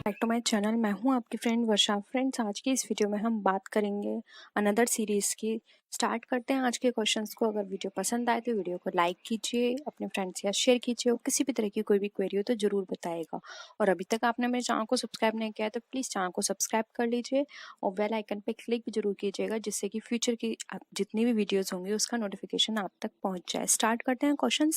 Back to my channel. मैं हूं आपकी फ्रेंड वर्षा। फ्रेंड्स, आज की इस वीडियो में हम बात करेंगे अनदर सीरीज की। स्टार्ट करते हैं आज के क्वेश्चंस को। अगर वीडियो पसंद आए तो वीडियो को लाइक कीजिए, अपने फ्रेंड्स के साथ शेयर कीजिए और किसी भी तरह की कोई भी क्वेरी हो तो जरूर बताइएगा। और अभी तक आपने मेरे चैनल को सब्सक्राइब नहीं किया है तो प्लीज़ चैनल को सब्सक्राइब कर लीजिए और बेल आइकन पर क्लिक भी जरूर कीजिएगा, जिससे कि फ्यूचर की जितनी भी वीडियोज़ होंगी उसका नोटिफिकेशन आप तक पहुँच जाए। स्टार्ट करते हैं question.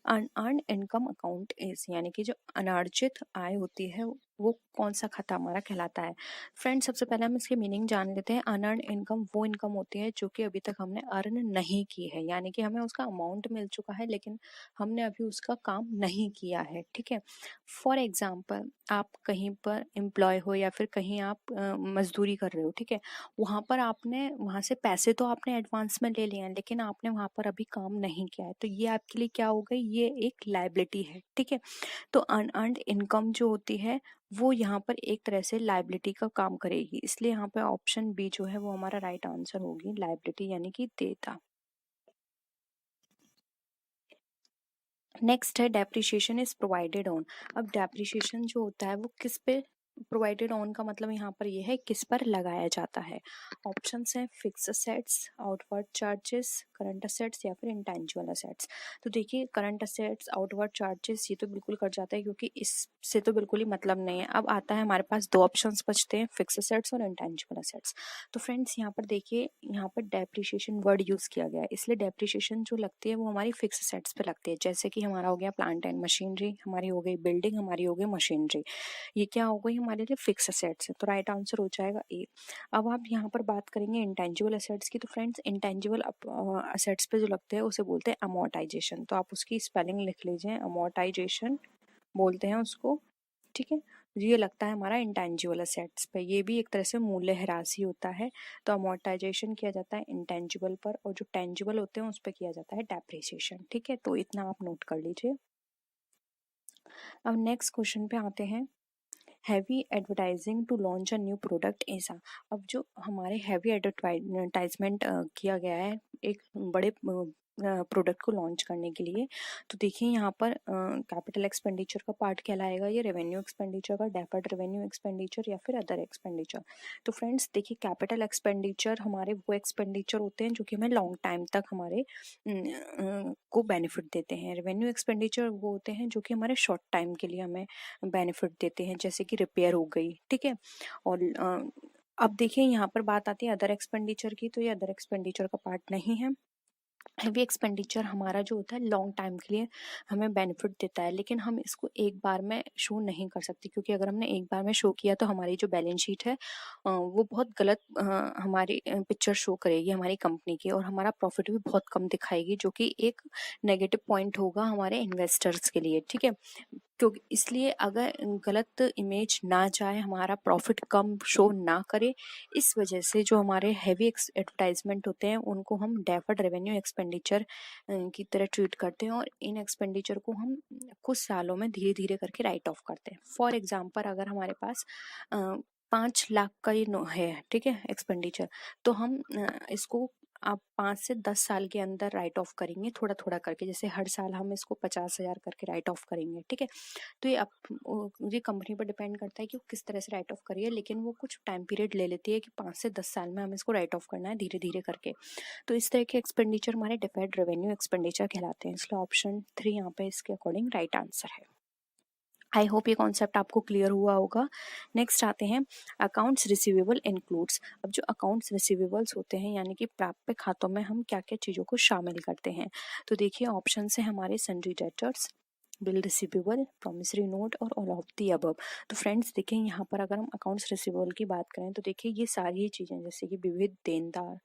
Unearned income account is, यानी कि जो अनार्जित आय होती है वो कौन सा खाता हमारा कहलाता है। फ्रेंड्स, सबसे पहले हम इसके मीनिंग जान लेते हैं। अनअर्न्ड इनकम वो इनकम होती है जो कि अभी तक हमने अर्न नहीं की है, यानी कि हमें उसका अमाउंट मिल चुका है लेकिन हमने अभी उसका काम नहीं किया है। ठीक है। फॉर एग्जाम्पल, आप कहीं पर एम्प्लॉय हो या फिर कहीं आप मजदूरी कर रहे हो। ठीक है। वहां से पैसे तो आपने एडवांस में ले लिए हैं लेकिन आपने वहां पर अभी काम नहीं किया है, तो ये आपके लिए क्या हो गई, ये एक लायबिलिटी है। ठीक है। तो अनअर्न्ड इनकम जो होती है वो यहाँ पर एक तरह से लायबिलिटी का काम करेगी, इसलिए यहाँ पे ऑप्शन बी जो है वो हमारा राइट आंसर होगी, लायबिलिटी यानी कि देयता। नेक्स्ट है डेप्रिसिएशन इज प्रोवाइडेड ऑन। अब डेप्रिसिएशन जो होता है वो किस पे प्रोवाइडेड ऑन का मतलब यहाँ पर ये है किस पर लगाया जाता है। ऑप्शंस हैं fix assets, outward charges, current assets या फिर इंटेंजिबल असेट्स। तो देखिए, करंट असेट्स, आउटवर्ड चार्जेस ये तो बिल्कुल कट जाता है क्योंकि इससे तो बिल्कुल ही मतलब नहीं है। अब आता है हमारे पास दो ऑप्शंस बचते हैं, फिक्स असेट्स और इंटेंजिबल असेट्स। तो फ्रेंड्स, यहाँ पर देखिए, यहाँ पर डेप्रिसिएशन वर्ड यूज किया गया है, इसलिए डेप्रिसिएशन जो लगती है वो हमारी फिक्स असेट्स पे लगती है। जैसे कि हमारा हो गया प्लांट एंड मशीनरी, हमारी हो गई बिल्डिंग, हमारी हो गई मशीनरी, ये क्या हो गई हमारे लिए फिक्स असेट्स है। तो राइट आंसर हो जाएगा ए। अब आप यहाँ पर बात करेंगे इंटेंजिबल असेट्स की। तो फ्रेंड्स, इंटेंजिबल असेट्स पे जो लगते हैं उसे बोलते हैं अमोर्टाइजेशन। तो आप उसकी स्पेलिंग लिख लीजिए, अमोर्टाइजेशन बोलते हैं उसको। ठीक है। ये लगता है हमारा इंटेंजिबल असेट्स पे, ये भी एक तरह से मूल्यह्रास ही होता है। तो अमोर्टाइजेशन किया जाता है इंटेंजिबल पर और जो टेंजिबल होते हैं उस पर किया जाता है डेप्रिसिएशन। ठीक है। तो इतना आप नोट कर लीजिए। अब नेक्स्ट क्वेश्चन पे आते हैं। Heavy advertising to launch a new product ऐसा। अब जो हमारे हैवी एडवर्टाइजमेंट किया गया है एक बड़े प्रोडक्ट को लॉन्च करने के लिए, तो देखिए यहाँ पर कैपिटल एक्सपेंडिचर का पार्ट कहलाएगा, ये रेवेन्यू एक्सपेंडिचर का, डेफर्ड रेवेन्यू एक्सपेंडिचर या फिर अदर एक्सपेंडिचर। तो फ्रेंड्स देखिए, कैपिटल एक्सपेंडिचर हमारे वो एक्सपेंडिचर होते हैं जो कि हमें लॉन्ग टाइम तक हमारे को बेनिफिट देते हैं। रेवेन्यू एक्सपेंडिचर वो होते हैं जो कि हमारे शॉर्ट टाइम के लिए हमें बेनिफिट देते हैं, जैसे कि रिपेयर हो गई। ठीक है। और अब देखिए, यहाँ पर बात आती है अदर एक्सपेंडिचर की, तो ये अदर एक्सपेंडिचर का पार्ट नहीं है। हैवी एक्सपेंडिचर हमारा जो होता है लॉन्ग टाइम के लिए हमें बेनिफिट देता है, लेकिन हम इसको एक बार में शो नहीं कर सकते, क्योंकि अगर हमने एक बार में शो किया तो हमारी जो बैलेंस शीट है वो बहुत गलत हमारी पिक्चर शो करेगी हमारी कंपनी की, और हमारा प्रॉफिट भी बहुत कम दिखाएगी, जो कि एक नेगेटिव पॉइंट होगा हमारे इन्वेस्टर्स के लिए। ठीक है। क्योंकि इसलिए अगर गलत इमेज ना जाए, हमारा प्रॉफिट कम शो ना करे, इस वजह से जो हमारे हैवी एडवर्टाइजमेंट होते हैं उनको हम डेफर्ड रेवेन्यू एक्सपेंडिचर की तरह ट्रीट करते हैं, और इन एक्सपेंडिचर को हम कुछ सालों में धीरे धीरे करके राइट ऑफ करते हैं। फॉर एग्जाम्पल, अगर हमारे पास 5 लाख का ये है, ठीक है, एक्सपेंडिचर, तो हम इसको आप 5 से 10 साल के अंदर राइट ऑफ करेंगे, थोड़ा थोड़ा करके, जैसे हर साल हम इसको 50,000 करके राइट ऑफ करेंगे। ठीक है। तो ये कंपनी पर डिपेंड करता है कि वो किस तरह से राइट ऑफ करिए, लेकिन वो कुछ टाइम पीरियड ले लेती है कि 5 से 10 साल में हमें इसको राइट ऑफ करना है धीरे धीरे करके। तो इस तरह के एक्सपेंडिचर हमारे डिफर्ड रेवेन्यू एक्सपेंडिचर कहलाते हैं, इसलिए ऑप्शन 3 यहाँ पे इसके अकॉर्डिंग राइट आंसर है। आई होप ये कॉन्सेप्ट आपको क्लियर हुआ होगा। नेक्स्ट आते हैं अकाउंट्स रिसीवेबल इंक्लूड्स। अब जो अकाउंट्स रिसीवेबल्स होते हैं, यानी कि प्राप्य खातों में हम क्या क्या चीज़ों को शामिल करते हैं, तो देखिए ऑप्शन है हमारे sundry debtors, bill receivable, promissory note और ऑल ऑफ दी अबव। तो फ्रेंड्स देखिए, यहाँ पर अगर हम अकाउंट्स रिसीवेबल की बात करें तो देखिए ये सारी ही चीज़ें, जैसे कि विविध देनदार,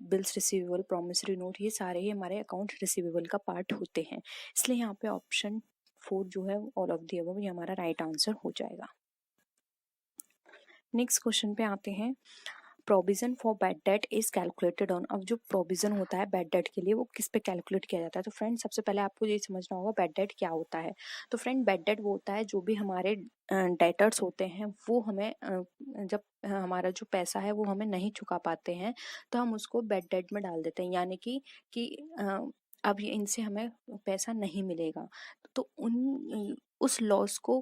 बिल्स रिसीवेबल, प्रॉमिसरी नोट, ये सारे ही हमारे अकाउंट रिसीवेबल का पार्ट होते हैं, इसलिए यहाँ पे ऑप्शन 4 जो है ऑल ऑफ दी अबव, ये हमारा राइट आंसर हो जाएगा। नेक्स्ट क्वेश्चन पे आते हैं। Provision for bad debt is calculated on. अब जो प्रोविजन होता है बैड डेट के लिए वो किस पे कैलकुलेट किया जाता है, तो फ्रेंड सबसे पहले आपको ये समझना होगा बैड डेट क्या होता है। तो फ्रेंड, बैड डेट वो होता है जो भी हमारे डेटर्स होते हैं वो हमें जब हमारा जो पैसा है वो हमें नहीं चुका पाते हैं तो हम उसको बैड डेट में डाल देते हैं, यानी कि अब ये इनसे हमें पैसा नहीं मिलेगा, तो उस लॉस को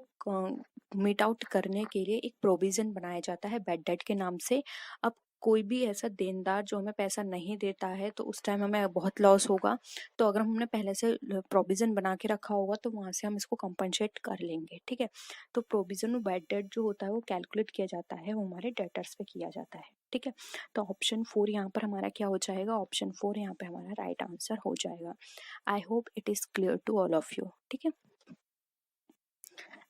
मीट आउट करने के लिए एक प्रोविजन बनाया जाता है बैड डेट के नाम से। अब कोई भी ऐसा देनदार जो हमें पैसा नहीं देता है तो उस टाइम हमें बहुत लॉस होगा, तो अगर हमने पहले से प्रोविजन बना के रखा होगा तो वहां से हम इसको कंपनसेट कर लेंगे, ठीक है। तो प्रोविजन में बैड डेट जो होता है वो कैलकुलेट किया जाता है, वो हमारे डेटर्स पे किया जाता है, ठीक है। तो ऑप्शन 4 यहाँ पर हमारा क्या हो जाएगा, ऑप्शन 4 यहाँ पे हमारा राइट आंसर हो जाएगा। I hope it is clear to all of you, ठीक है।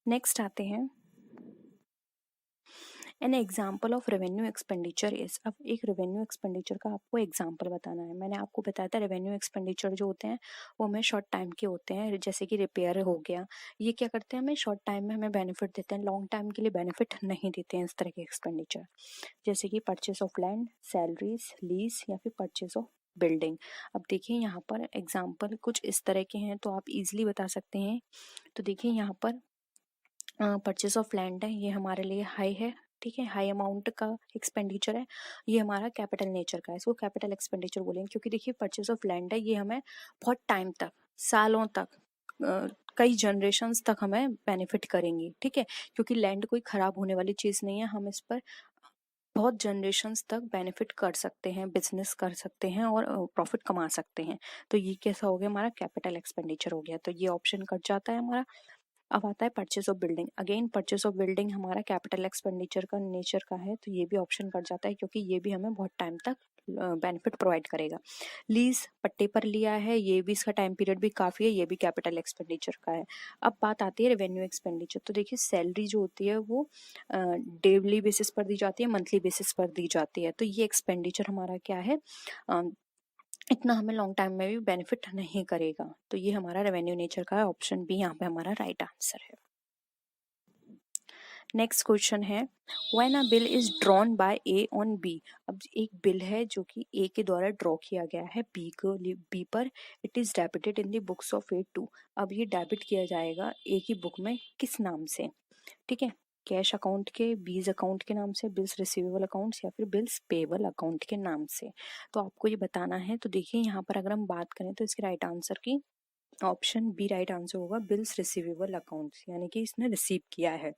नेक्स्ट आते हैं, an example of revenue expenditure is. अब एक रेवेन्यू एक्सपेंडिचर का आपको एग्जाम्पल बताना है। मैंने आपको बताया था रेवेन्यू एक्सपेंडिचर जो होते हैं वो हमें शॉर्ट टाइम के होते हैं, जैसे कि रिपेयर हो गया, ये क्या करते हैं, हमें शॉर्ट टाइम में हमें बेनिफिट देते हैं, लॉन्ग टाइम के लिए बेनिफिट नहीं देते हैं इस तरह के एक्सपेंडिचर, जैसे कि purchase of land, salaries, lease या फिर परचेस ऑफ बिल्डिंग। अब देखिए यहाँ पर एग्जाम्पल कुछ इस तरह के हैं तो आप इजीली बता सकते हैं। तो देखिए यहाँ पर परचेस ऑफ लैंड है, ये हमारे लिए हाई है, ठीक है, हाई अमाउंट का एक्सपेंडिचर है, ये हमारा कैपिटल नेचर का है, इसको कैपिटल एक्सपेंडिचर बोलेंगे, क्योंकि देखिए परचेस ऑफ लैंड है, ये हमें बहुत टाइम तक, सालों तक, कई जनरेशन्स तक हमें बेनिफिट करेंगी, ठीक है, क्योंकि लैंड कोई खराब होने वाली चीज़ नहीं है, हम इस पर बहुत जनरेशन्स तक बेनिफिट कर सकते हैं, बिजनेस कर सकते हैं और प्रॉफिट कमा सकते हैं। तो ये कैसा हो गया, हमारा कैपिटल एक्सपेंडिचर हो गया, तो ये ऑप्शन कट जाता है हमारा। अब आता है purchase of building, again purchase of building हमारा कैपिटल एक्सपेंडिचर का नेचर का है, तो ये भी ऑप्शन कट जाता है क्योंकि ये भी हमें बहुत टाइम तक बेनिफिट प्रोवाइड करेगा। लीज पट्टे पर लिया है, ये भी इसका टाइम पीरियड भी काफ़ी है, ये भी कैपिटल एक्सपेंडिचर का है। अब बात आती है रेवेन्यू एक्सपेंडिचर, तो देखिए सैलरी जो होती है वो डेली बेसिस पर दी जाती है, मंथली बेसिस पर दी जाती है, तो ये एक्सपेंडिचर हमारा क्या है, इतना हमें लॉन्ग टाइम में भी बेनिफिट नहीं करेगा, तो ये हमारा रेवेन्यू नेचर का है, ऑप्शन बी यहाँ पे हमारा राइट आंसर है। नेक्स्ट क्वेश्चन है, when a bill is drawn by A on B. अब एक बिल है जो कि ए के द्वारा ड्रॉ किया गया है बी पर, it is debited in the books of A to. अब ये डेबिट किया जाएगा ए की बुक में किस नाम से, ठीक है, कैश अकाउंट के, बीज अकाउंट के नाम से, बिल्स रिसीवेबल अकाउंट्स या फिर बिल्स पेबल अकाउंट के नाम से, तो आपको ये बताना है। तो देखिए यहाँ पर अगर हम बात करें तो इसके राइट आंसर की ऑप्शन बी राइट आंसर होगा, बिल्स रिसीवेबल अकाउंट्स, यानी कि इसने रिसीव किया है,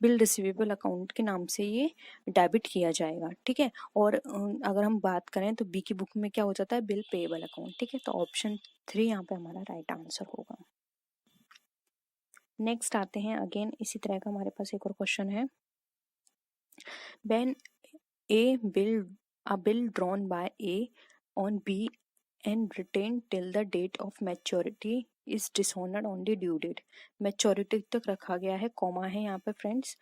बिल रिसीवेबल अकाउंट के नाम से ये डेबिट किया जाएगा, ठीक है। और अगर हम बात करें तो बी की बुक में क्या हो जाता है, बिल पेएबल अकाउंट, ठीक है, तो ऑप्शन 3 यहाँ पे हमारा राइट आंसर होगा। नेक्स्ट आते हैं, अगेन इसी तरह का हमारे पास एक और क्वेश्चन है, when A bill drawn by A on B and retained till the date of maturity is dishonored on the due date। Maturity तक रखा गया है, कॉमा है यहाँ पे friends,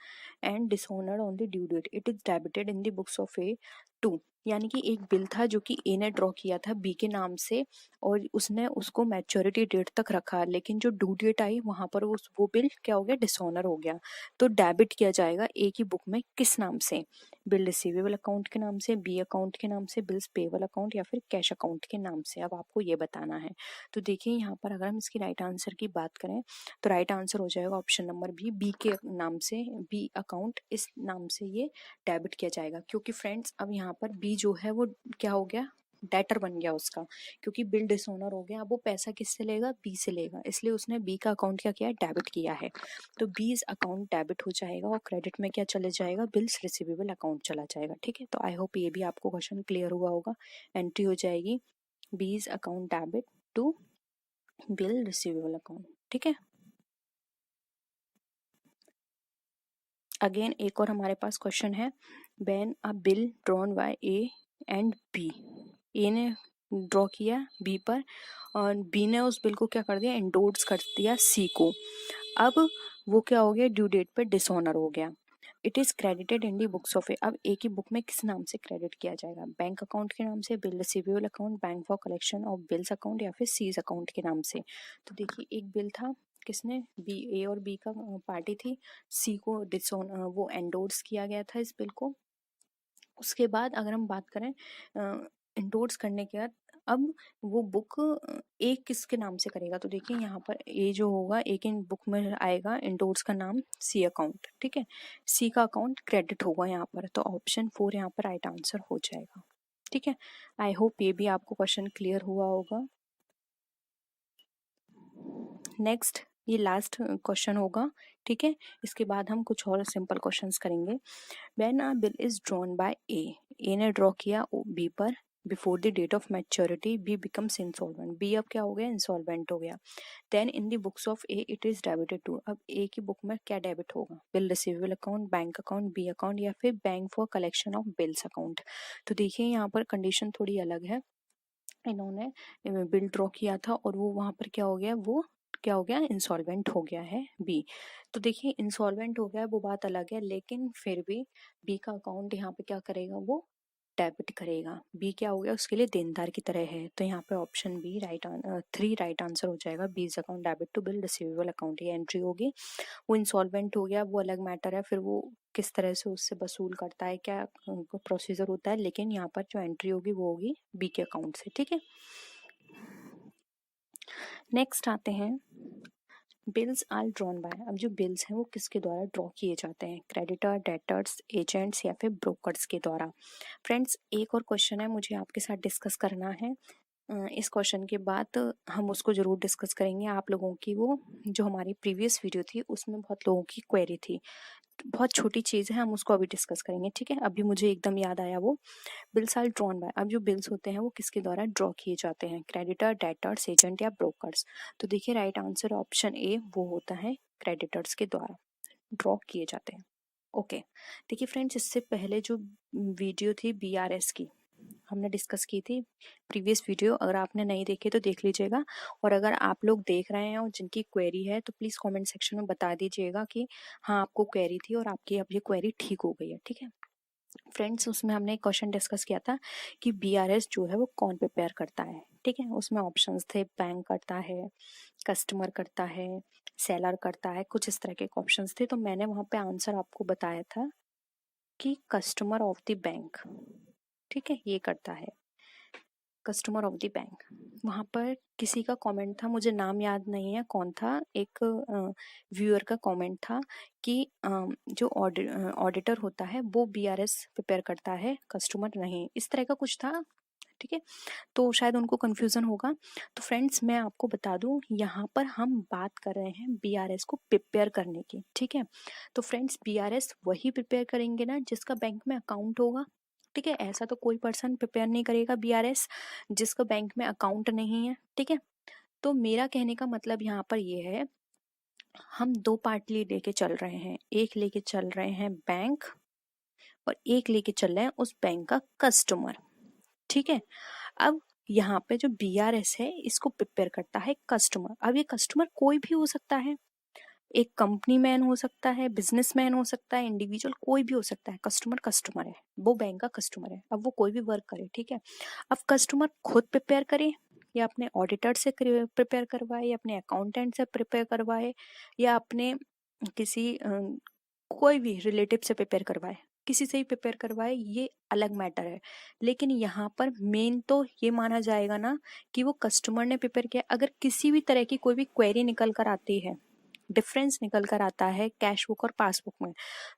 and dishonoured on the due date it is debited in the books of A to. यानी कि एक बिल था जो कि ए ने ड्रॉ किया था बी के नाम से और उसने उसको मैच्योरिटी डेट तक रखा, लेकिन जो ड्यू डेट आई वहां पर वो बिल क्या हो गया, डिसऑनर हो गया, तो डेबिट किया जाएगा ए की बुक में किस नाम से, बिल रिसीवेबल अकाउंट के नाम से, बी अकाउंट के नाम से, बिल्स पेएबल अकाउंट या फिर कैश अकाउंट के नाम से। अब आपको ये बताना है। तो देखिए यहाँ पर अगर हम इसकी राइट आंसर की बात करें तो राइट आंसर हो जाएगा ऑप्शन नंबर बी के नाम से, बी अकाउंट इस नाम से ये डेबिट किया जाएगा, क्योंकि फ्रेंड्स अब यहाँ पर बी जो है वो क्या हो गया, डेटर बन गया उसका, क्योंकि बिल डिसऑनर हो गया, अब वो पैसा किससे लेगा, बी से लेगा, इसलिए उसने बी का अकाउंट क्या किया, डेबिट किया है, तो बीज अकाउंट डेबिट हो जाएगा और क्रेडिट में क्या चले जाएगा, बिल्स रिसीवेबल अकाउंट चला जाएगा, ठीक है। तो आई होप ये भी आपको क्वेश्चन क्लियर हुआ होगा, एंट्री हो जाएगी B's account debit to bill receivable account, ठीक है। अगेन एक और हमारे पास क्वेश्चन है, when a bill drawn by A and B, A ने ड्रॉ किया बी पर और बी ने उस बिल को क्या कर दिया, एंडोर्स कर दिया सी को, अब वो क्या हो गया, ड्यू डेट पे डिसऑनर हो गया, it is credited in the books of A. अब ए की बुक में किस नाम से क्रेडिट किया जाएगा, बैंक अकाउंट के नाम से, bill receivable account, bank for collection of bills account या फिर सीज अकाउंट के नाम से। तो देखिए एक बिल था, किसने, बी, ए और बी का पार्टी थी, सी को वो एंडोर्स किया गया था इस बिल को। उसके बाद अगर हम बात करें एंडोर्स करने के बाद अब वो बुक ए किसके नाम से करेगा, तो देखिए यहाँ पर ए जो होगा, ए की बुक में आएगा एंडोर्स का नाम सी अकाउंट, ठीक है, सी का अकाउंट क्रेडिट होगा यहाँ पर, तो ऑप्शन 4 यहाँ पर राइट आंसर हो जाएगा, ठीक है। आई होप ये भी आपको क्वेश्चन क्लियर हुआ होगा। नेक्स्ट ये लास्ट क्वेश्चन होगा, ठीक है। इसके बाद हम कुछ और सिंपल क्वेश्चंस करेंगे। When a bill is drawn by A ने ड्रॉ किया बी पर before the date of maturity, B becomes insolvent, B अब क्या हो गया, इंसॉल्वेंट हो गया। Then in the books of A it is debited to, अब ए की बुक में क्या डेबिट होगा, bill receivable account, bank account, B account या फिर bank for collection of bills account. तो देखिए यहाँ पर कंडीशन थोड़ी अलग है। इन्होंने बिल ड्रॉ किया था और वो वहां पर क्या हो गया, वो क्या हो गया, इंसॉल्वेंट हो गया है बी। तो देखिए इंसॉल्वेंट हो गया है वो बात अलग है, लेकिन फिर भी बी का अकाउंट यहाँ पे क्या करेगा, वो डेबिट करेगा। बी क्या हो गया, उसके लिए देनदार की तरह है। तो यहाँ पे option B right, 3 right answer हो जाएगा। Bills account debit to bill receivable account, ये एंट्री होगी। वो इंसॉल्वेंट हो गया, वो अलग मैटर है, फिर वो किस तरह से उससे वसूल करता है, क्या प्रोसीजर होता है, लेकिन यहाँ पर जो एंट्री होगी वो होगी बी के अकाउंट से, ठीक है। नेक्स्ट आते हैं, बिल्स आर ड्रॉन बाय, अब जो बिल्स हैं वो किसके द्वारा ड्रॉ किए जाते हैं, क्रेडिटर, डेटर्स, एजेंट्स या फिर ब्रोकर्स के द्वारा। फ्रेंड्स एक और क्वेश्चन है मुझे आपके साथ डिस्कस करना है। इस क्वेश्चन के बाद हम उसको जरूर डिस्कस करेंगे। आप लोगों की वो जो हमारी प्रीवियस वीडियो थी उसमें बहुत लोगों की क्वेरी थी, बहुत छोटी चीज़ है, हम उसको अभी डिस्कस करेंगे, ठीक है। अभी मुझे एकदम याद आया वो, बिल्स आर ड्रॉन बाय, अब जो बिल्स होते हैं वो किसके द्वारा ड्रॉ किए जाते हैं, क्रेडिटर, डेटर्स, एजेंट या ब्रोकर्स। तो देखिए राइट आंसर ऑप्शन ए वो होता है, क्रेडिटर्स के द्वारा ड्रॉ किए जाते हैं। ओके देखिए फ्रेंड्स, इससे पहले जो वीडियो थी बीआरएस की हमने डिस्कस की थी प्रीवियस वीडियो, अगर आपने नहीं देखे तो देख लीजिएगा। और अगर आप लोग देख रहे हैं और जिनकी क्वेरी है तो प्लीज़ कमेंट सेक्शन में बता दीजिएगा कि हाँ आपको क्वेरी थी और आपकी अब ये क्वेरी ठीक हो गई है, ठीक है। फ्रेंड्स उसमें हमने एक क्वेश्चन डिस्कस किया था कि बीआरएस जो है वो कौन प्रिपेयर करता है, ठीक है। उसमें ऑप्शंस थे, बैंक करता है, कस्टमर करता है, सेलर करता है, कुछ इस तरह के ऑप्शंस थे। तो मैंने वहाँ पे आंसर आपको बताया था कि कस्टमर ऑफ द बैंक, ठीक है, ये करता है, कस्टमर ऑफ द बैंक। वहाँ पर किसी का कमेंट था, मुझे नाम याद नहीं है कौन था, एक व्यूअर का कमेंट था कि जो ऑडिटर होता है वो बीआरएस प्रिपेयर करता है, कस्टमर नहीं, इस तरह का कुछ था, ठीक है। तो शायद उनको कंफ्यूजन होगा। तो फ्रेंड्स मैं आपको बता दूं, यहाँ पर हम बात कर रहे हैं बीआरएस को प्रिपेयर करने की, ठीक है। तो फ्रेंड्स बीआरएस वही प्रिपेयर करेंगे ना जिसका बैंक में अकाउंट होगा, ठीक है। ऐसा तो कोई पर्सन प्रिपेयर नहीं करेगा बीआरएस जिसका बैंक में अकाउंट नहीं है, ठीक है। तो मेरा कहने का मतलब यहाँ पर ये है, हम दो पार्टली लेके चल रहे हैं, एक लेके चल रहे हैं बैंक और एक लेके चल रहे हैं उस बैंक का कस्टमर, ठीक है। अब यहाँ पे जो बीआरएस है इसको प्रिपेयर करता है कस्टमर। अब ये कस्टमर कोई भी हो सकता है, एक कंपनी मैन हो सकता है, बिजनेसमैन हो सकता है, इंडिविजुअल कोई भी हो सकता है, कस्टमर कस्टमर है, वो बैंक का कस्टमर है। अब वो कोई भी वर्क करे, ठीक है। अब कस्टमर खुद प्रिपेयर करे या अपने ऑडिटर से प्रिपेयर करवाए या अपने अकाउंटेंट से प्रिपेयर करवाए या अपने किसी कोई भी रिलेटिव से प्रिपेयर करवाए, किसी से ही प्रिपेयर करवाए, ये अलग मैटर है। लेकिन यहाँ पर मेन तो ये माना जाएगा ना कि वो कस्टमर ने प्रिपेयर किया। अगर किसी भी तरह की कोई भी क्वेरी निकल कर आती है, डिफरेंस निकल कर आता है कैश बुक और पासबुक में,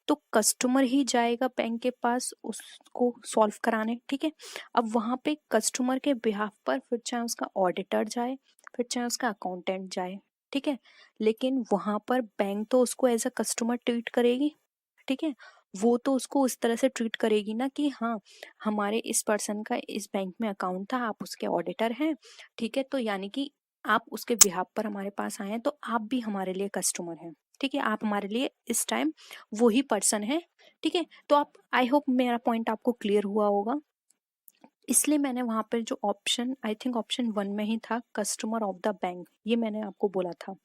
तो कस्टमर ही जाएगा बैंक के पास उसको सॉल्व कराने, ठीक है। अब वहां पे कस्टमर के बिहाफ पर फिर चाहे उसका ऑडिटर जाए, फिर चाहे उसका अकाउंटेंट जाए, ठीक है। लेकिन वहां पर बैंक तो उसको एज अ कस्टमर ट्रीट करेगी, ठीक है। वो तो उसको उस तरह से ट्रीट करेगी ना कि हाँ हमारे इस पर्सन का इस बैंक में अकाउंट था, आप उसके ऑडिटर हैं, ठीक है। तो यानी कि आप उसके बिहाफ पर हमारे पास आए हैं तो आप भी हमारे लिए कस्टमर हैं, ठीक है। आप हमारे लिए इस टाइम वो ही पर्सन है, ठीक है। तो आप, आई होप मेरा पॉइंट आपको क्लियर हुआ होगा। इसलिए मैंने वहां पर जो ऑप्शन, आई थिंक ऑप्शन 1 में ही था, कस्टमर ऑफ द बैंक, ये मैंने आपको बोला था।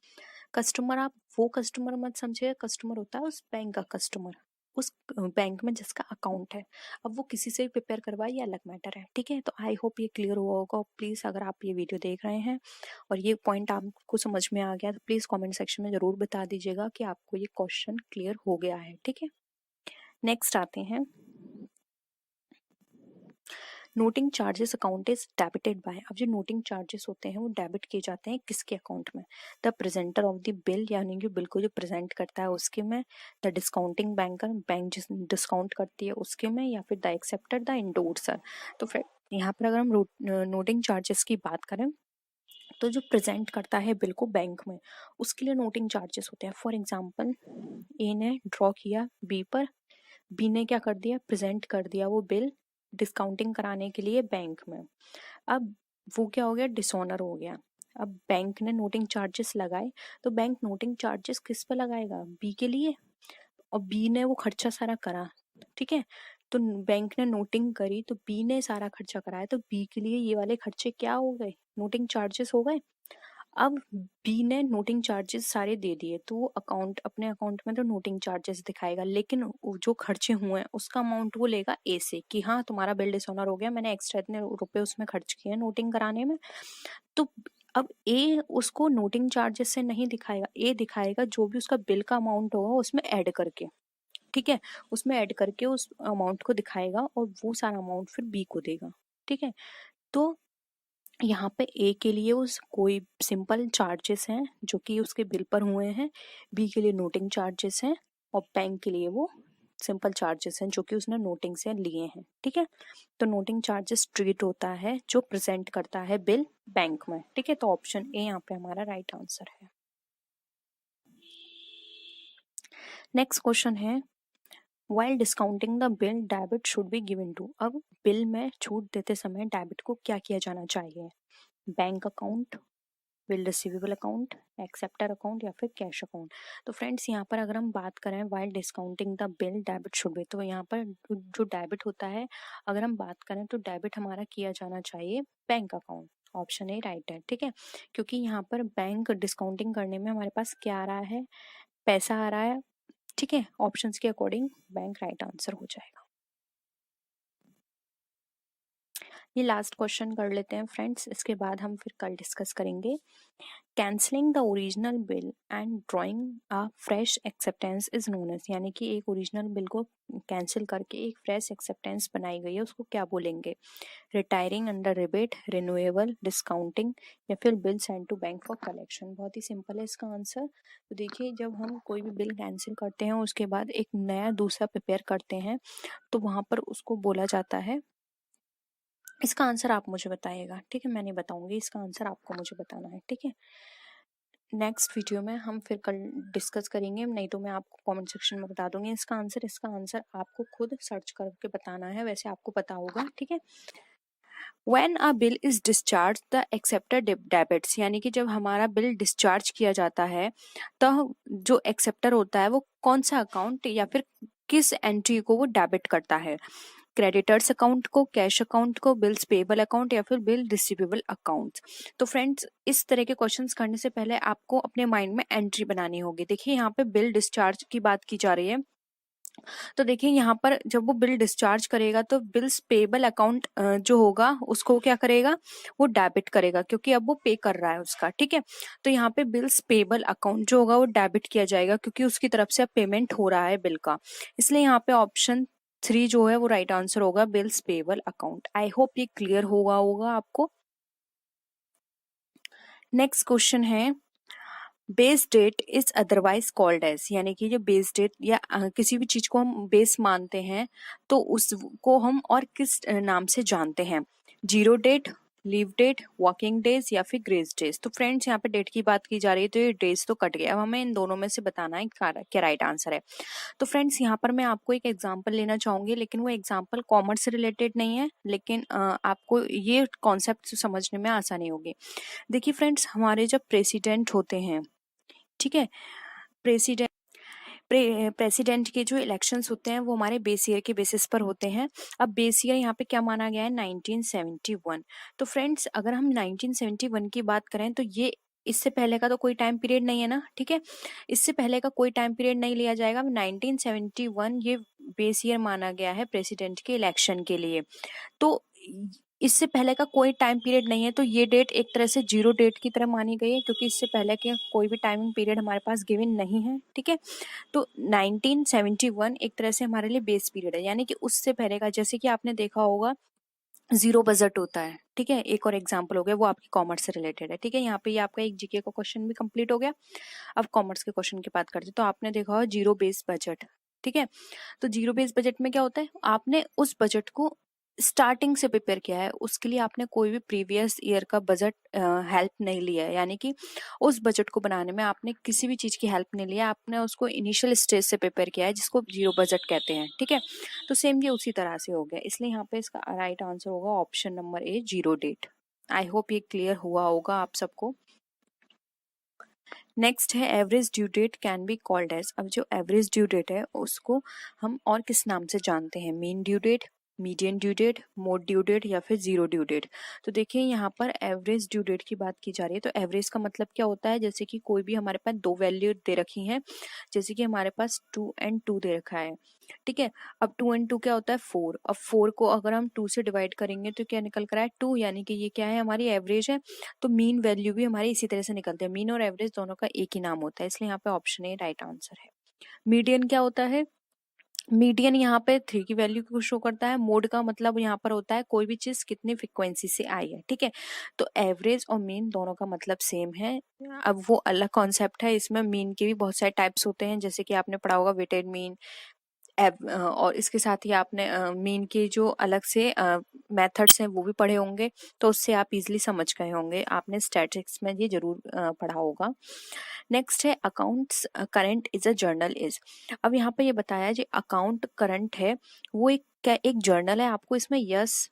कस्टमर आप वो कस्टमर मत समझिए, कस्टमर होता है उस बैंक का कस्टमर, उस बैंक में जिसका अकाउंट है। अब वो किसी से भी प्रिपेयर करवाए ये अलग मैटर है, ठीक है। तो आई होप ये क्लियर हुआ होगा। प्लीज अगर आप ये वीडियो देख रहे हैं और ये पॉइंट आपको समझ में आ गया तो प्लीज कमेंट सेक्शन में जरूर बता दीजिएगा कि आपको ये क्वेश्चन क्लियर हो गया है, ठीक है। नेक्स्ट आते हैं, noting charges account is debited bye, अब जो नोटिंग चार्जेस होते हैं वो डेबिट किए जाते हैं किसके अकाउंट में, the presenter of the bill, यानी कि बिल को जो प्रेजेंट करता है उसके में, द डिस्काउंटिंग बैंकर, बैंक जिस डिस्काउंट करती है उसके में, या फिर द एक्सेप्टर, द इंडोर्सर। तो फिर यहाँ पर अगर हम नोटिंग चार्जेस की बात करें तो जो प्रेजेंट करता है बिल को बैंक में, उसके लिए नोटिंग चार्जेस होते हैं। फॉर एग्जांपल, ए ने ड्रॉ किया बी पर, बी ने क्या कर दिया, प्रेजेंट कर दिया वो बिल डिस्काउंटिंग कराने के लिए बैंक में। अब वो क्या हो गया, डिसऑनर हो गया। अब बैंक ने नोटिंग चार्जेस लगाए, तो बैंक नोटिंग चार्जेस किस पे लगाएगा, बी के लिए, और बी ने वो खर्चा सारा करा, ठीक है। तो बैंक ने नोटिंग करी, तो बी ने सारा खर्चा कराया, तो बी के लिए ये वाले खर्चे क्या हो गए, नोटिंग चार्जेस हो गए। अब बी ने नोटिंग चार्जेस सारे दे दिए, तो वो अकाउंट, अपने अकाउंट में तो नोटिंग चार्जेस दिखाएगा, लेकिन जो खर्चे हुए हैं उसका अमाउंट वो लेगा ए से, कि हाँ तुम्हारा बिल डिसऑनर हो गया, मैंने एक्स्ट्रा इतने रुपए उसमें खर्च किए हैं नोटिंग कराने में। तो अब ए उसको नोटिंग चार्जेस से नहीं दिखाएगा, ए दिखाएगा जो भी उसका बिल का अमाउंट होगा उसमें ऐड करके, ठीक है, उसमें ऐड करके उस अमाउंट को दिखाएगा, और वो सारा अमाउंट फिर बी को देगा, ठीक है। तो यहाँ पे ए के लिए उस कोई सिंपल चार्जेस हैं जो कि उसके बिल पर हुए हैं, बी के लिए नोटिंग चार्जेस हैं, और बैंक के लिए वो सिंपल चार्जेस हैं जो कि उसने नोटिंग से लिए हैं, ठीक है। तो नोटिंग चार्जेस ट्रीट होता है जो प्रेजेंट करता है बिल बैंक में, ठीक है। तो ऑप्शन ए यहाँ पे हमारा राइट आंसर है। नेक्स्ट क्वेश्चन है, while discounting the bill debit should be given to. अब बिल में छूट देते समय डेबिट को क्या किया जाना चाहिए, bank account, bill receivable account, acceptor account, या फिर कैश अकाउंट। तो फ्रेंड्स यहाँ पर अगर हम बात करें while discounting the bill debit should B, तो यहाँ पर जो डेबिट होता है, अगर हम बात करें तो डेबिट हमारा किया जाना चाहिए bank account. Option A right है, ठीक है, क्योंकि यहाँ पर बैंक डिस्काउंटिंग करने में हमारे पास क्या आ रहा है, पैसा आ रहा है, ठीक है। ऑप्शंस के अकॉर्डिंग बैंक राइट आंसर हो जाएगा। ये लास्ट क्वेश्चन कर लेते हैं फ्रेंड्स, इसके बाद हम फिर कल डिस्कस करेंगे। Cancelling the original bill and drawing a fresh acceptance is known as, यानी कि एक ओरिजिनल बिल को कैंसिल करके एक फ्रेश एक्सेप्टेंस बनाई गई है, उसको क्या बोलेंगे, retiring under rebate, renewable, discounting, या फिर bill send to bank for collection. बहुत ही सिंपल है इसका आंसर। तो देखिए, जब हम कोई भी बिल कैंसिल करते हैं उसके बाद एक नया दूसरा प्रिपेयर करते हैं, तो वहां पर उसको बोला जाता है, इसका आंसर आप मुझे बताइएगा, ठीक है, मैं नहीं बताऊंगी, इसका आंसर आपको मुझे बताना है, ठीक है। नेक्स्ट वीडियो में हम फिर कल डिस्कस करेंगे, नहीं तो मैं आपको कमेंट सेक्शन में बता दूंगी इसका आंसर। इसका आंसर आपको खुद सर्च करके बताना है, वैसे आपको पता होगा, ठीक है। When a bill is discharged, the accepted debits, यानी कि जब हमारा बिल डिस्चार्ज किया जाता है, तो जो एक्सेप्टर होता है वो कौन सा अकाउंट या फिर किस एंट्री को वो डेबिट करता है, क्रेडिटर्स अकाउंट को, कैश अकाउंट को, बिल्स पेबल अकाउंट, या फिर बिल रिसीवेबल अकाउंट। तो फ्रेंड्स, इस तरह के क्वेश्चंस करने से पहले आपको अपने माइंड में एंट्री बनानी होगी। देखिए, यहाँ पे बिल डिस्चार्ज की बात की जा रही है, तो देखिए यहाँ पर जब वो बिल डिस्चार्ज करेगा तो बिल्स पेबल अकाउंट जो होगा उसको क्या करेगा, वो डेबिट करेगा, क्योंकि अब वो पे कर रहा है उसका, ठीक है। तो यहाँ पे बिल्स पेबल अकाउंट जो होगा वो डेबिट किया जाएगा, क्योंकि उसकी तरफ से अब पेमेंट हो रहा है बिल का, इसलिए यहाँ पे ऑप्शन 3 जो है वो राइट आंसर होगा, bills payable account. I hope ये क्लियर होगा आपको। नेक्स्ट क्वेश्चन है, base date is otherwise called as, यानी कि जो बेस डेट या किसी भी चीज को हम बेस मानते हैं तो उसको हम और किस नाम से जानते हैं, zero date, leave date, working days, या फिर ग्रेस डेज। तो फ्रेंड्स, यहाँ पे डेट की बात की जा रही है, तो ये डेज तो कट गया, अब हमें इन दोनों में से बताना है क्या राइट आंसर है। तो फ्रेंड्स, यहाँ पर मैं आपको एक एग्जांपल लेना चाहूंगी, लेकिन वो एग्जांपल कॉमर्स से रिलेटेड नहीं है, लेकिन आपको ये कॉन्सेप्ट समझने में आसानी होगी। देखिए फ्रेंड्स, हमारे जब प्रेसिडेंट होते हैं, ठीक है, प्रेसिडेंट प्रेसिडेंट के जो इलेक्शंस होते हैं वो हमारे बेस ईयर के बेसिस पर होते हैं। अब बेस ईयर यहाँ पे क्या माना गया है, 1971। तो फ्रेंड्स, अगर हम 1971 की बात करें तो ये इससे पहले का तो कोई टाइम पीरियड नहीं है ना, ठीक है, इससे पहले का कोई टाइम पीरियड नहीं लिया जाएगा। 1971 ये बेस ईयर माना गया है प्रेसिडेंट के इलेक्शन के लिए। तो इससे पहले का कोई टाइम पीरियड नहीं है, तो ये डेट एक तरह से जीरो डेट की तरह मानी गई है, क्योंकि इससे पहले के कोई भी टाइमिंग पीरियड हमारे पास गिवन नहीं है, ठीक है। तो 1971 एक तरह से हमारे लिए बेस पीरियड है, यानी कि उससे पहले का, जैसे कि आपने देखा होगा जीरो बजट होता है, ठीक है, एक और एग्जांपल हो गया, वो आपकी कॉमर्स से रिलेटेड है, ठीक है। यहाँ पे ये आपका एक जीके का क्वेश्चन भी कंप्लीट हो गया। अब कॉमर्स के क्वेश्चन की बात करते हैं, तो आपने देखा होगा जीरो बेस बजट, ठीक है। तो जीरो बेस बजट में क्या होता है, आपने उस बजट को स्टार्टिंग से प्रिपेयर किया है, उसके लिए आपने कोई भी प्रीवियस ईयर का बजट हेल्प नहीं लिया है, यानी कि उस बजट को बनाने में आपने किसी भी चीज़ की हेल्प नहीं लिया, आपने उसको इनिशियल स्टेज से प्रिपेयर किया है, जिसको जीरो बजट कहते हैं, ठीक है। तो सेम ये उसी तरह से हो गया, इसलिए यहाँ पे इसका राइट आंसर होगा option number A, zero date. I hope ये क्लियर हुआ होगा आप सबको। नेक्स्ट है average due date can be called as. अब जो एवरेज ड्यू डेट है उसको हम और किस नाम से जानते हैं, mean due date, median due date, mode due date या फिर जीरो ड्यू डेट। तो देखिए यहाँ पर एवरेज ड्यू डेट की बात की जा रही है, तो एवरेज का मतलब क्या होता है, जैसे कि कोई भी हमारे पास दो वैल्यू दे रखी हैं, जैसे कि हमारे पास 2 and 2 दे रखा है, ठीक है। अब 2 and 2 क्या होता है, 4। अब 4 को अगर हम 2 से डिवाइड करेंगे तो क्या निकल कर आए, 2, यानी कि ये क्या है, हमारी एवरेज है। तो मीन वैल्यू भी हमारी इसी तरह से निकलते हैं, मीन और एवरेज दोनों का एक ही नाम होता है, इसलिए यहाँ पे ऑप्शन ए राइट आंसर है। मीडियन क्या होता है, मीडियन यहाँ पे 3 की वैल्यू को शो करता है। मोड का मतलब यहाँ पर होता है कोई भी चीज कितनी फ्रिक्वेंसी से आई है, ठीक है। तो एवरेज और मीन दोनों का मतलब सेम है। अब वो अलग कॉन्सेप्ट है, इसमें मीन के भी बहुत सारे टाइप्स होते हैं, जैसे कि आपने पढ़ा होगा वेटेड मीन, और इसके साथ ही आपने मीन के जो अलग से मेथड्स हैं वो भी पढ़े होंगे, तो उससे आप इजीली समझ गए होंगे, आपने स्टैटिस्टिक्स में ये जरूर पढ़ा होगा। नेक्स्ट है accounts current is a journal is. अब यहाँ पे ये बताया जी अकाउंट करंट है वो एक जर्नल है, आपको इसमें यस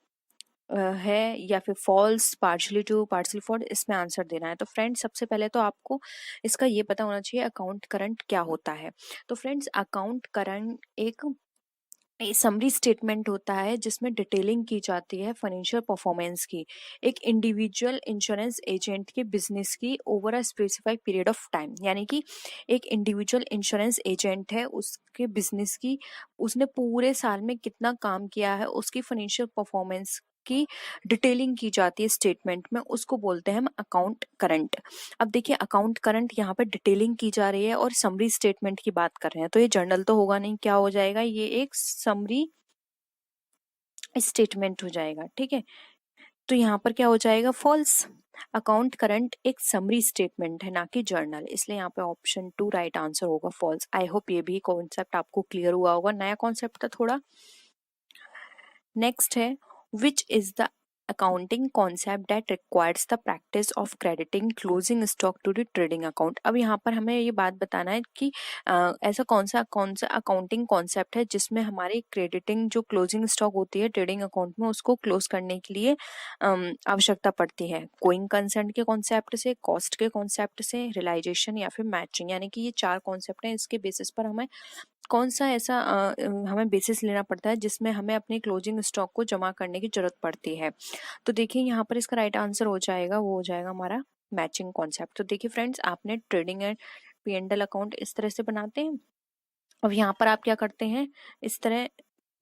है या फिर false, partially true, partially false, इसमें आंसर देना है। तो फ्रेंड्स सबसे पहले तो आपको इसका ये पता होना चाहिए अकाउंट करंट क्या होता है। तो फ्रेंड्स अकाउंट करंट एक समरी स्टेटमेंट होता है जिसमें डिटेलिंग की जाती है फाइनेंशियल परफॉर्मेंस की, एक इंडिविजुअल इंश्योरेंस एजेंट के बिजनेस की over a specified period of time, यानी कि एक इंडिविजुअल इंश्योरेंस एजेंट है, उसके बिजनेस की, उसने पूरे साल में कितना काम किया है, उसकी फाइनेंशियल परफॉर्मेंस की डिटेलिंग की जाती है स्टेटमेंट में, उसको बोलते हैं हम अकाउंट करंट। अब देखिए अकाउंट करंट यहाँ पर डिटेलिंग की जा रही है और समरी स्टेटमेंट की बात कर रहे हैं, तो ये जर्नल तो होगा नहीं, क्या हो जाएगा, ये एक समरी स्टेटमेंट हो जाएगा, ठीक है। तो यहाँ पर क्या हो जाएगा, फॉल्स। अकाउंट करंट एक समरी स्टेटमेंट है ना कि जर्नल, इसलिए यहाँ पे ऑप्शन 2 राइट आंसर होगा, फॉल्स। आई होप ये भी कॉन्सेप्ट आपको क्लियर हुआ होगा, नया कॉन्सेप्ट था थोड़ा। नेक्स्ट है which is the accounting concept that requires the practice of crediting closing stock to the trading account. अब यहाँ पर हमें ये बात बताना है कि ऐसा कौन सा अकाउंटिंग कॉन्सेप्ट है जिसमें हमारी क्रेडिटिंग जो क्लोजिंग स्टॉक होती है ट्रेडिंग अकाउंट में, उसको क्लोज करने के लिए आवश्यकता पड़ती है। गोइंग कंसर्न के कॉन्सेप्ट से, कॉस्ट के कॉन्सेप्ट से, रियलाइजेशन या फिर मैचिंग, यानी कि ये 4 कॉन्सेप्ट हैं, इसके बेसिस पर हमें कौन सा ऐसा हमें बेसिस लेना पड़ता है जिसमें हमें अपने क्लोजिंग स्टॉक को जमा करने की जरूरत पड़ती है। तो देखिए यहाँ पर इसका राइट आंसर हो जाएगा, वो हो जाएगा हमारा मैचिंग कॉन्सेप्ट। तो देखिए फ्रेंड्स आपने ट्रेडिंग एंड P&L अकाउंट इस तरह से बनाते हैं। अब यहाँ पर आप क्या करते हैं, इस तरह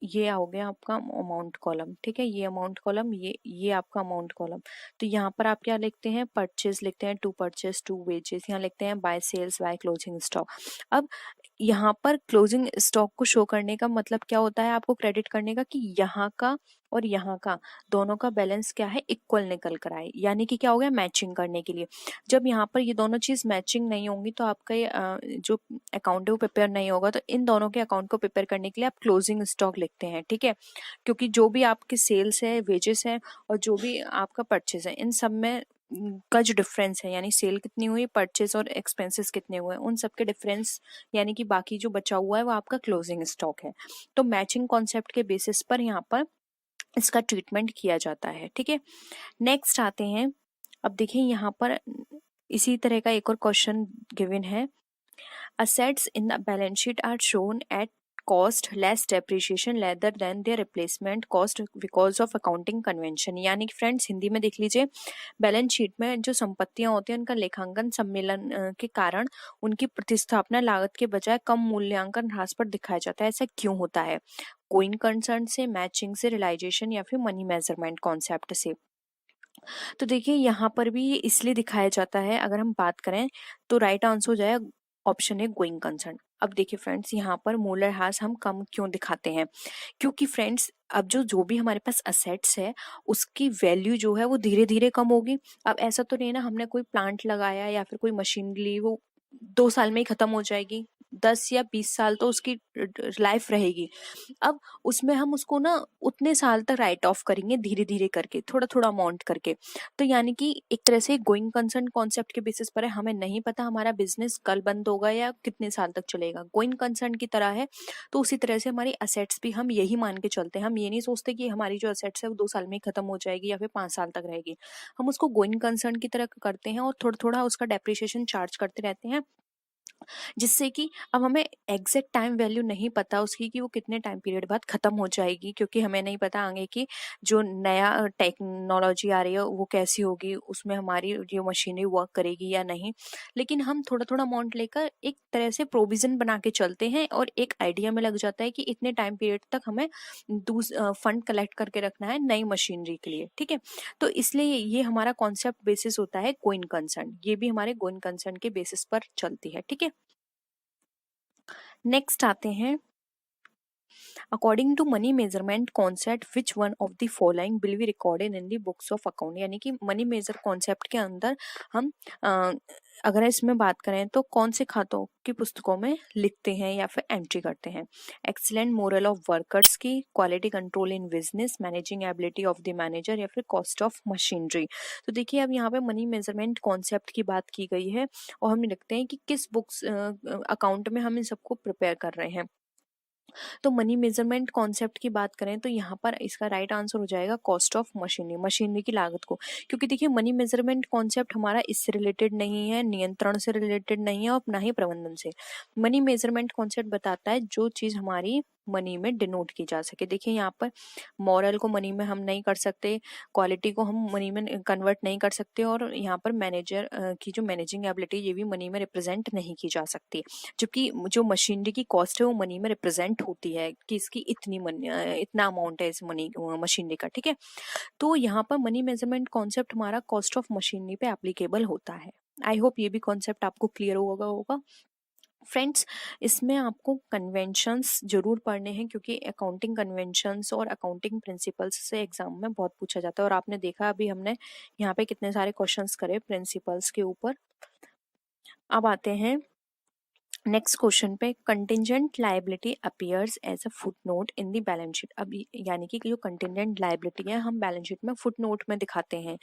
ये हो गया आपका अमाउंट कॉलम, ठीक है, ये अमाउंट कॉलम, ये आपका अमाउंट कॉलम। तो यहाँ पर आप क्या लिखते हैं, परचेज लिखते हैं, टू परचेज, टू वेजेस, यहाँ लिखते हैं by sales, by closing stock. अब यहाँ पर क्लोजिंग स्टॉक को शो करने का मतलब क्या होता है, आपको क्रेडिट करने का कि यहाँ का और यहाँ का दोनों का बैलेंस क्या है, इक्वल निकल कर आए, यानी कि क्या हो गया, मैचिंग करने के लिए। जब यहाँ पर ये दोनों चीज मैचिंग नहीं होंगी तो आपका ये जो अकाउंट है वो प्रिपेयर नहीं होगा। तो इन दोनों के अकाउंट को प्रिपेयर करने के लिए आप क्लोजिंग स्टॉक लिखते हैं, ठीक है। क्योंकि जो भी आपके सेल्स है, वेजेस है और जो भी आपका परचेज है, इन सब में का जो डिफरेंस है, यानी सेल कितनी हुई, परचेज और एक्सपेंसेस कितने हुए, उन सब के डिफरेंस, यानी कि बाकी जो बचा हुआ है वो आपका क्लोजिंग स्टॉक है। तो मैचिंग कॉन्सेप्ट के बेसिस पर यहाँ पर इसका ट्रीटमेंट किया जाता है, ठीक है। नेक्स्ट आते हैं, अब देखिए यहाँ पर इसी तरह का एक और क्वेश्चन गिवन है, assets in the balance sheet are shown at cost less depreciation rather than their replacement cost because of accounting convention। यानी कि फ्रेंड्स हिंदी में देख लीजिए, बैलेंस शीट में जो संपत्तियां होती हैं उनका लेखांकन सम्मेलन के कारण उनकी प्रतिस्थापना लागत के बजाय कम मूल्यांकन ह्रास पर दिखाया जाता है, ऐसा क्यों होता है, गोइंग कंसर्न से, मैचिंग से, रियलाइजेशन या फिर मनी मेजरमेंट कॉन्सेप्ट से। तो देखिए यहाँ पर भी ये इसलिए दिखाया जाता है, अगर हम बात करें तो राइट आंसर हो जाएगा ऑप्शन है गोइंग कंसर्न। अब देखिए फ्रेंड्स यहाँ पर मूल्यह्रास हम कम क्यों दिखाते हैं, क्योंकि फ्रेंड्स अब जो भी हमारे पास असेट्स है उसकी वैल्यू जो है वो धीरे धीरे कम होगी। अब ऐसा तो नहीं ना हमने कोई प्लांट लगाया या फिर कोई मशीन ली वो 2 साल में ही खत्म हो जाएगी, 10 या 20 साल तो उसकी लाइफ रहेगी। अब उसमें हम उसको ना उतने साल तक राइट ऑफ करेंगे धीरे धीरे करके, थोड़ा थोड़ा अमाउंट करके। तो यानी कि एक तरह से गोइंग कंसर्न कॉन्सेप्ट के बेसिस पर है, हमें नहीं पता हमारा बिजनेस कल बंद होगा या कितने साल तक चलेगा, गोइंग कंसर्न की तरह है। तो उसी तरह से हमारी असेट्स भी हम यही मान के चलते हैं, हम ये नहीं सोचते कि हमारी जो असेट्स है वो 2 साल में ही खत्म हो जाएगी या फिर 5 साल तक रहेगी। हम उसको गोइंग कंसर्न की तरह करते हैं और थोड़ा थोड़ा उसका डेप्रिसिएशन चार्ज करते रहते हैं, जिससे कि अब हमें एग्जैक्ट टाइम वैल्यू नहीं पता उसकी कि वो कितने टाइम पीरियड बाद खत्म हो जाएगी, क्योंकि हमें नहीं पता आगे की जो नया टेक्नोलॉजी आ रही है वो कैसी होगी, उसमें हमारी जो मशीनरी वर्क करेगी या नहीं। लेकिन हम थोड़ा थोड़ा अमाउंट लेकर एक तरह से प्रोविजन बना के चलते हैं और एक आइडिया में लग जाता है कि इतने टाइम पीरियड तक हमें फंड कलेक्ट करके रखना है नई मशीनरी के लिए, ठीक है। तो इसलिए ये हमारा कॉन्सेप्ट बेसिस होता है गोइंग कंसर्न, ये भी हमारे गोइंग कंसर्न के बेसिस पर चलती है, ठीक है। नेक्स्ट आते हैं, according to money measurement concept which one of the following will be recorded in the books of account. यानी कि मनी मेजर कॉन्सेप्ट के अंदर हम अगर इसमें बात करें तो कौन से खातों की पुस्तकों में लिखते हैं या फिर एंट्री करते हैं। एक्सीलेंट मोरल ऑफ वर्कर्स की, quality control in business, managing ability of the manager, या फिर कॉस्ट ऑफ मशीनरी। तो देखिए अब यहाँ पे मनी मेजरमेंट कॉन्सेप्ट की बात की गई है और हम लिखते हैं कि किस बुक्स अकाउंट में हम इन सबको प्रिपेयर कर रहे हैं। तो मनी मेजरमेंट कॉन्सेप्ट की बात करें तो यहाँ पर इसका राइट आंसर हो जाएगा कॉस्ट ऑफ मशीनरी, मशीनरी की लागत को। क्योंकि देखिए मनी मेजरमेंट कॉन्सेप्ट हमारा इससे रिलेटेड नहीं है, नियंत्रण से रिलेटेड नहीं है और ना ही प्रबंधन से। मनी मेजरमेंट कॉन्सेप्ट बताता है जो चीज हमारी मनी में डिनोट की जा सके। देखिए यहाँ पर मॉरल को मनी में हम नहीं कर सकते, क्वालिटी को हम मनी में कन्वर्ट नहीं कर सकते, और यहाँ पर मैनेजर की जो मैनेजिंग एबिलिटी ये भी मनी में रिप्रेजेंट नहीं की जा सकती। जबकि जो मशीनरी की कॉस्ट है वो मनी में रिप्रेजेंट होती है कि इसकी इतना अमाउंट है इस मनी मशीनरी का, ठीक है। तो यहाँ पर मनी मेजरमेंट कॉन्सेप्ट हमारा कॉस्ट ऑफ मशीनरी पे एप्लीकेबल होता है। आई होप ये भी कॉन्सेप्ट आपको क्लियर होगा फ्रेंड्स। इसमें आपको कन्वेंशंस जरूर पढ़ने हैं, क्योंकि अकाउंटिंग कन्वेंशंस और अकाउंटिंग प्रिंसिपल्स से एग्जाम में बहुत पूछा जाता है। और आपने देखा अभी हमने यहाँ पे कितने सारे क्वेश्चंस करे प्रिंसिपल्स के ऊपर। अब आते हैं नेक्स्ट क्वेश्चन पे, contingent liability appears as a footnote in the balance sheet. अब यानी कि जो कंटिजेंट लायबिलिटी है हम बैलेंस शीट में फुटनोट में दिखाते हैं।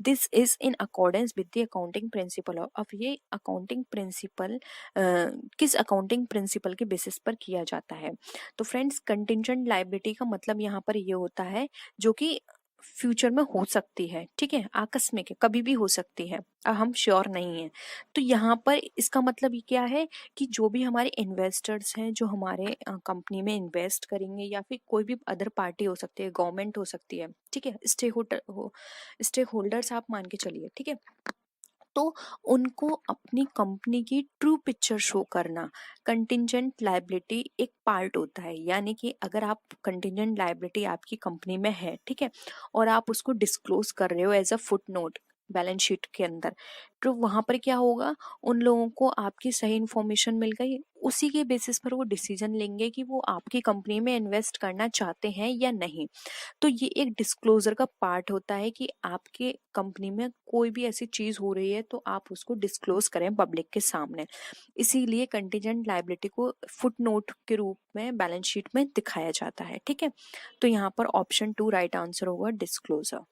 This is in accordance with the accounting principle. अब ये अकाउंटिंग प्रिंसिपल किस अकाउंटिंग प्रिंसिपल के बेसिस पर किया जाता है। तो फ्रेंड्स कंटिजेंट लायबिलिटी का मतलब यहाँ पर ये होता है जो कि फ्यूचर में हो सकती है, ठीक है, आकस्मिक है, कभी भी हो सकती है, अब हम श्योर नहीं है। तो यहाँ पर इसका मतलब ये क्या है कि जो भी हमारे इन्वेस्टर्स हैं जो हमारे कंपनी में इन्वेस्ट करेंगे, या फिर कोई भी अदर पार्टी हो सकती है, गवर्नमेंट हो सकती है, ठीक है, स्टेक होल्डर्स आप मान के चलिए, ठीक है। तो उनको अपनी कंपनी की ट्रू पिक्चर शो करना कंटिजेंट लायबिलिटी एक पार्ट होता है। यानी कि अगर आप कंटिजेंट लायबिलिटी आपकी कंपनी में है, ठीक है, और आप उसको डिस्क्लोज कर रहे हो as a foot note balance sheet के अंदर, तो वहां पर क्या होगा, उन लोगों को आपकी सही इंफॉर्मेशन मिल गई, उसी के बेसिस पर वो डिसीजन लेंगे कि वो आपकी कंपनी में इन्वेस्ट करना चाहते हैं या नहीं। तो ये एक डिस्क्लोजर का पार्ट होता है कि आपके कंपनी में कोई भी ऐसी चीज हो रही है तो आप उसको डिस्क्लोज करें पब्लिक के सामने। इसीलिए कंटीजेंट लायबिलिटी को फुट नोट के रूप में बैलेंस शीट में दिखाया जाता है, ठीक है। तो यहाँ पर ऑप्शन 2 राइट आंसर होगा, डिस्क्लोजर।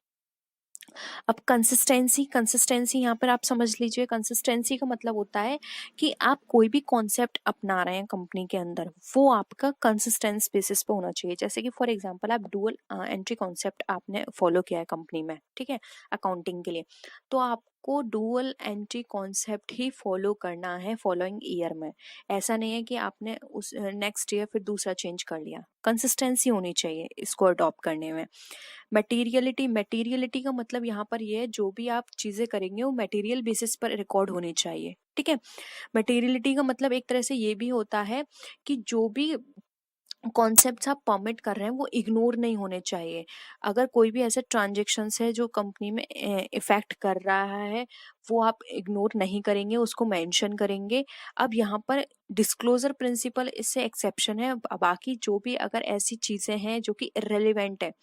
अब कंसिस्टेंसी यहाँ पर आप समझ लीजिए, कंसिस्टेंसी का मतलब होता है कि आप कोई भी कॉन्सेप्ट अपना रहे हैं कंपनी के अंदर, वो आपका कंसिस्टेंस बेसिस पे होना चाहिए। जैसे कि फॉर एग्जांपल आप डुअल एंट्री कॉन्सेप्ट आपने फॉलो किया है कंपनी में, ठीक है, अकाउंटिंग के लिए, तो आपको डुअल एंट्री कॉन्सेप्ट ही फॉलो करना है फॉलोइंग ईयर में। ऐसा नहीं है कि आपने उस नेक्स्ट ईयर फिर दूसरा चेंज कर लिया। कंसिस्टेंसी होनी चाहिए इसको अडॉप्ट करने में। मटेरियलिटी का मतलब यहाँ पर ये है जो भी आप चीजें करेंगे वो मटेरियल बेसिस पर रिकॉर्ड होनी चाहिए, ठीक है। मटेरियलिटी का मतलब एक तरह से ये भी होता है कि जो भी कॉन्सेप्ट्स आप परमिट कर रहे हैं वो इग्नोर नहीं होने चाहिए। अगर कोई भी ऐसे ट्रांजेक्शन्स है जो कंपनी में इफेक्ट कर रहा है वो आप इग्नोर नहीं करेंगे, उसको मेंशन करेंगे। अब यहाँ पर डिस्क्लोजर प्रिंसिपल इससे एक्सेप्शन है, बाकी जो भी अगर ऐसी चीजें हैं जो कि इररिलेवेंट है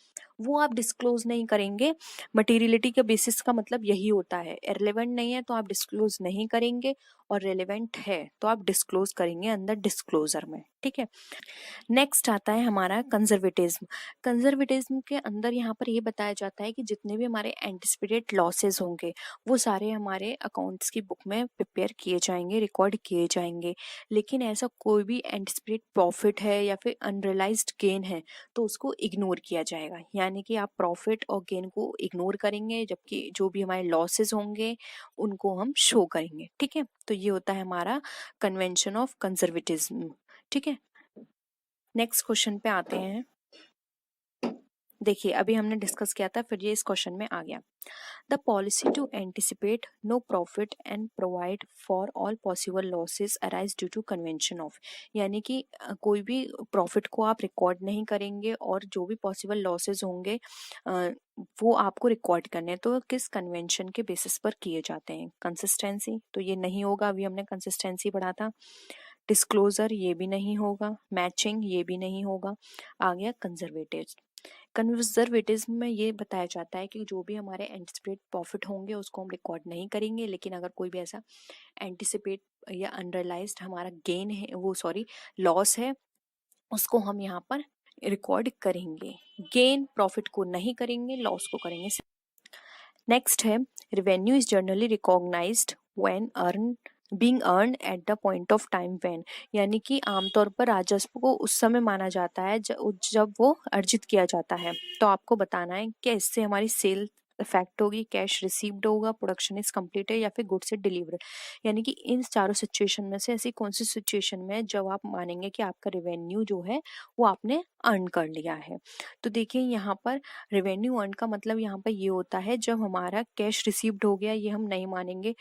वो आप डिस्क्लोज नहीं करेंगे। मटेरियलिटी के बेसिस का मतलब यही होता है, इररिलेवेंट नहीं है तो आप डिस्क्लोज नहीं करेंगे, और रेलेवेंट है तो आप डिस्क्लोज करेंगे अंदर डिस्क्लोजर में, ठीक है। नेक्स्ट आता है हमारा कंजर्वेटिज्म। कंजर्वेटिज्म के अंदर यहाँ पर ये बताया जाता है कि जितने भी हमारे एंटिसिपेटेड लॉसेस होंगे वो सारे हमारे अकाउंट्स की बुक में प्रिपेयर किए जाएंगे, रिकॉर्ड किए जाएंगे। लेकिन ऐसा कोई भी एंटिसिपेटेड प्रॉफिट है या फिर अनरियलाइज्ड गेन है तो उसको इग्नोर किया जाएगा, यानी कि आप प्रॉफिट और गेन को इग्नोर करेंगे, जबकि जो भी हमारे लॉसेस होंगे उनको हम शो करेंगे, ठीक है। तो ये होता है हमारा कन्वेंशन ऑफ कंजर्वेटिज्म, ठीक है। नेक्स्ट क्वेश्चन पे आते हैं। देखिए अभी हमने डिस्कस किया था, फिर ये इस क्वेश्चन में आ गया। The policy to anticipate no profit and provide for all possible losses arise due to convention of, यानी कि कोई भी प्रॉफिट को आप रिकॉर्ड नहीं करेंगे और जो भी पॉसिबल लॉसेस होंगे वो आपको रिकॉर्ड करने हैं। तो किस कन्वेंशन के बेसिस पर किए जाते हैं? कंसिस्टेंसी, तो ये नहीं होगा, अभी हमने कंसिस्टेंसी पढ़ा था। डिस्क्लोजर, ये भी नहीं होगा। मैचिंग, ये भी नहीं होगा। आ गया कंजर्वेटिव। कंजर्वेटिज्म में ये बताया जाता है कि जो भी हमारे एंटिसिपेट प्रॉफिट होंगे उसको हम रिकॉर्ड नहीं करेंगे, लेकिन अगर कोई भी ऐसा एंटिसिपेट या अंडरलाइज्ड हमारा गेन है, वो सॉरी लॉस है, उसको हम यहाँ पर रिकॉर्ड करेंगे। गेन प्रॉफिट को नहीं करेंगे, लॉस को करेंगे। नेक्स्ट है revenue is generally recognised when earn being earn at the point of time when, यानी कि आमतौर पर राजस्व को उस समय माना जाता है जब वो अर्जित किया जाता है। तो आपको बताना है कि इससे हमारी सेल इफेक्ट होगी, कैश रिसीव्ड होगा, प्रोडक्शन इज कंप्लीटेड या फिर गुड से डिलीवर्ड, यानी कि इन चारों सिचुएशन में से ऐसी कौन सी सिचुएशन में जब आप मानेंगे कि आपका रेवेन्यू जो है वो आपने अर्न कर लिया है। तो देखिए यहाँ पर रेवेन्यू अर्न का मतलब यहाँ पर ये होता है जब हमारा कैश रिसीव्ड हो गया, ये हम नहीं मानेंगे।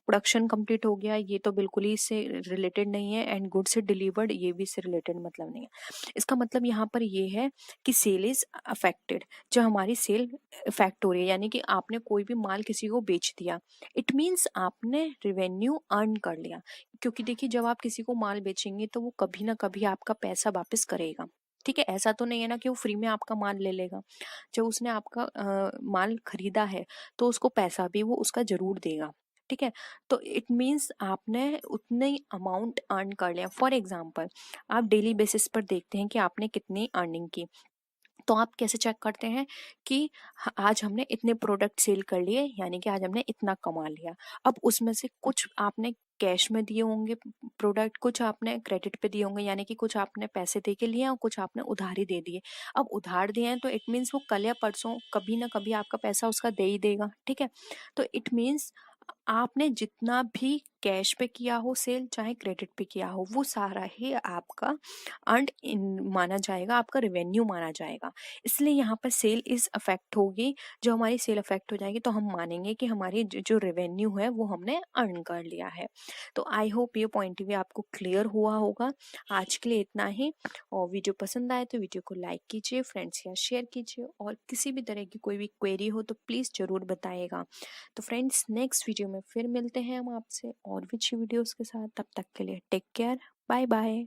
प्रोडक्शन कंप्लीट हो गया, ये तो बिल्कुल ही इससे रिलेटेड नहीं है। एंड गुड से डिलीवर्ड, ये भी इससे रिलेटेड मतलब नहीं है। इसका मतलब यहाँ पर ये है कि सेल इज अफेक्टेड, जब हमारी सेल इफेक्ट हो रही है, यानी कि आपने कोई भी माल किसी को बेच दिया, इट मीन्स आपने रेवेन्यू अर्न कर लिया। क्योंकि देखिए जब आप किसी को माल बेचेंगे तो वो कभी ना कभी आपका पैसा वापस करेगा, ठीक है। ऐसा तो नहीं है ना कि वो फ्री में आपका माल ले लेगा। जब उसने आपका माल खरीदा है तो उसको पैसा भी वो उसका जरूर देगा, ठीक है। तो इट मीन्स आपने उतने अमाउंट अर्न कर लिया। फॉर एग्जाम्पल आप डेली बेसिस पर देखते हैं कि आपने कितनी अर्निंग की, तो आप कैसे चेक करते हैं कि आज हमने इतने प्रोडक्ट सेल कर लिए, यानी कि आज हमने इतना कमा लिया। अब उसमें से कुछ आपने कैश में दिए होंगे प्रोडक्ट, कुछ आपने क्रेडिट पे दिए होंगे, यानी कि कुछ आपने पैसे दे के लिए और कुछ आपने उधारी दे दिए। अब उधार दिए हैं तो इट मीन्स वो कल या परसों कभी ना कभी आपका पैसा उसका दे ही देगा, ठीक है। तो इट मीन्स आपने जितना भी कैश पे किया हो सेल चाहे क्रेडिट पे किया हो, वो सारा ही आपका अर्न माना जाएगा, आपका रेवेन्यू माना जाएगा। इसलिए यहाँ पर सेल इज अफेक्ट होगी। जो हमारी सेल अफेक्ट हो जाएगी तो हम मानेंगे कि हमारी जो रेवेन्यू है वो हमने अर्न कर लिया है। तो आई होप ये पॉइंट भी आपको क्लियर हुआ होगा। आज के लिए इतना ही, और वीडियो पसंद आए तो वीडियो को लाइक कीजिए, फ्रेंड्स या शेयर कीजिए, और किसी भी तरह की कोई भी क्वेरी हो तो प्लीज़ ज़रूर बताइएगा। तो फ्रेंड्स नेक्स्ट वीडियो में फिर मिलते हैं हम आपसे और भी अच्छी वीडियोस के साथ। तब तक के लिए टेक केयर, बाय बाय।